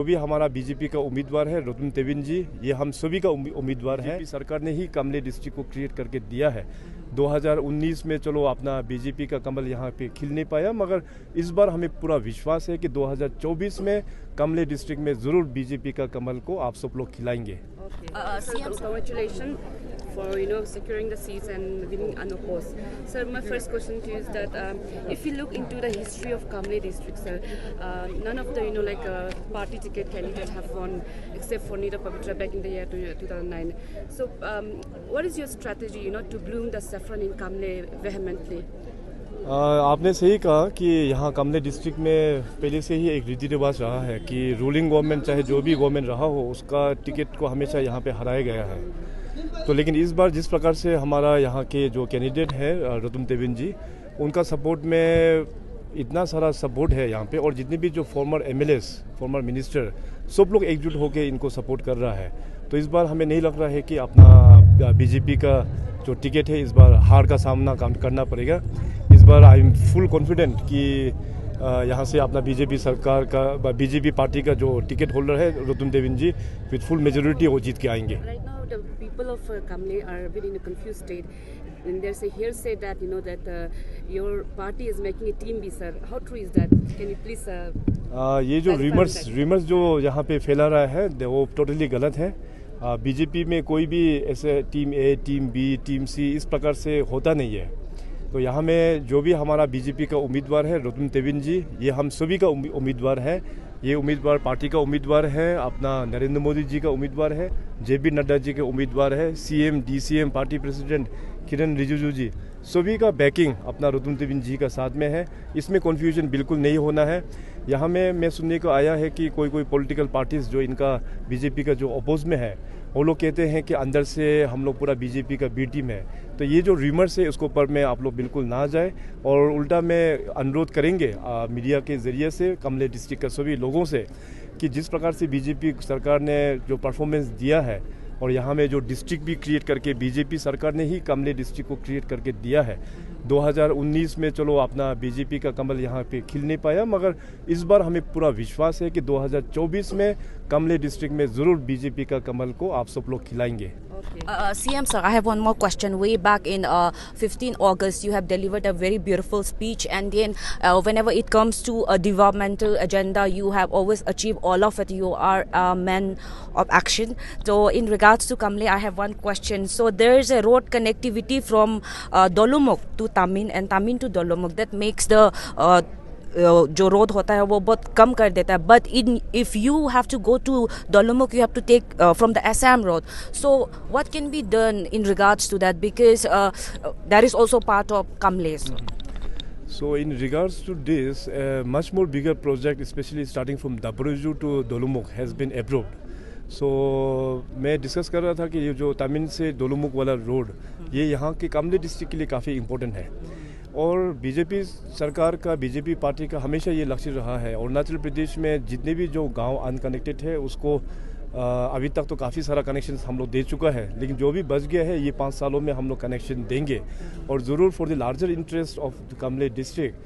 जो भी हमारा बीजेपी का उम्मीदवार है रुतुम तेविन जी, ये हम सभी का उम्मीदवार है। सरकार ने ही कमले डिस्ट्रिक्ट को क्रिएट करके दिया है। 2019 में चलो अपना बीजेपी का कमल यहाँ पे खिल नहीं पाया, मगर इस बार हमें पूरा विश्वास है कि 2024 में कमले डिस्ट्रिक्ट में ज़रूर बीजेपी का कमल को आप सब लोग खिलाएंगे। Congratulations for securing the seats and winning unopposed. Sir, my first question to you is that if you look into the history of Kamle district, sir, none of the party ticket candidates have won except for Nida Pavitra back in the year 2009. So, what is your strategy, to bloom the saffron in Kamle vehemently? आपने सही कहा कि यहाँ कमले district में पहले से ही एक रीति रिवाज रहा है कि रूलिंग गवर्नमेंट चाहे जो भी गवर्नमेंट रहा हो उसका टिकट को हमेशा यहाँ पे हराया गया है। तो लेकिन इस बार जिस प्रकार से हमारा यहाँ के जो कैंडिडेट है रुतुम तेविन जी, उनका सपोर्ट में इतना सारा सपोर्ट है यहाँ पे, और जितने भी जो फॉर्मर एमएलएस, फॉर्मर मिनिस्टर, सब लोग एकजुट होकर इनको सपोर्ट कर रहा है। तो इस बार हमें नहीं लग रहा है कि अपना बीजेपी का जो टिकट है इस बार हार का सामना करना पड़ेगा। इस बार आई एम फुल कॉन्फिडेंट कि यहाँ से अपना बीजेपी सरकार का, बीजेपी पार्टी का जो टिकट होल्डर है रुतुम तेविन जी, विद फुल मेजोरिटी वो जीत के आएंगे। Right now, the people of Kamle are a bit in a confused state. And there's a hearsay that that your party is making a team B, sir. How true is that? Can you please? ये जो रिमर्स जो यहाँ पे फैला रहा है वो totally गलत है। बीजेपी में कोई भी ऐसे टीम ए, टीम बी, टीम सी इस प्रकार से होता नहीं है। तो यहाँ में जो भी हमारा बीजेपी का उम्मीदवार है रुतुम तेविन जी, ये हम सभी का उम्मीदवार है। ये उम्मीदवार पार्टी का उम्मीदवार है, अपना नरेंद्र मोदी जी का उम्मीदवार है, जेपी नड्डा जी के उम्मीदवार है, सीएम, डीसीएम, पार्टी प्रेसिडेंट किरण रिजिजू जी, सभी का बैकिंग अपना रुतुम तेविन जी का साथ में है। इसमें कन्फ्यूजन बिल्कुल नहीं होना है। यहाँ में मैं सुनने को आया है कि कोई पॉलिटिकल पार्टीज जो इनका बीजेपी का जो अपोज में है, वो लोग कहते हैं कि अंदर से हम लोग पूरा बीजेपी का बी टीम है। तो ये जो रिमर्स है उसके ऊपर में आप लोग बिल्कुल ना जाए, और उल्टा में अनुरोध करेंगे मीडिया के ज़रिए से कमले डिस्ट्रिक्ट के सभी लोगों से कि जिस प्रकार से बीजेपी सरकार ने जो परफॉर्मेंस दिया है, और यहाँ में जो डिस्ट्रिक्ट भी क्रिएट करके बीजेपी सरकार ने ही कमले डिस्ट्रिक्ट को क्रिएट करके दिया है। 2019 में चलो अपना बीजेपी का कमल यहाँ पे खिल नहीं पाया, मगर इस बार हमें पूरा विश्वास है कि 2024 में कमले डिस्ट्रिक्ट में ज़रूर बीजेपी का कमल को आप सब लोग खिलाएंगे। CM sir, I have one more question. Way back in 15 August, you have delivered a very beautiful speech, and then whenever it comes to a developmental agenda, you have always achieved all of it. You are a man of action. So in regards to Kamle, I have one question. So there is a road connectivity from Dolomok to Tamin and Tamin to Dolomok that makes the जो road होता है वो बहुत कम कर देता है, but if you have to go to Doimukh you have to take from the Assam road. So what can be done in regards to that, because that is also part of Kamle. So in regards to this, a much more bigger project, especially starting from Dabraju to Dolomuk, has been approved. So मैं discuss कर रहा था कि ये जो तमिन से दोलुमुख वाला road, ये यहाँ के कमले डिस्ट्रिक्ट के लिए काफ़ी इम्पोर्टेंट है, और बीजेपी सरकार का, बीजेपी पार्टी का हमेशा ये लक्ष्य रहा है। अरुणाचल प्रदेश में जितने भी जो गांव अनकनेक्टेड है उसको अभी तक तो काफ़ी सारा कनेक्शन हम लोग दे चुका है, लेकिन जो भी बच गया है ये 5 सालों में हम लोग कनेक्शन देंगे, और ज़रूर for the larger interest of कमले डिस्ट्रिक्ट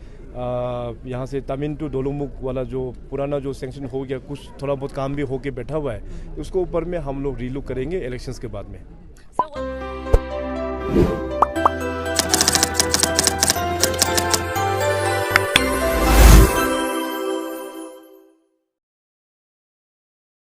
यहाँ से तमिन टू दोलुमुख वाला जो पुराना जो सेंक्शन हो गया, कुछ थोड़ा बहुत काम भी होके बैठा हुआ है, उसको ऊपर में हम लोग रीलुक करेंगे इलेक्शंस के बाद में।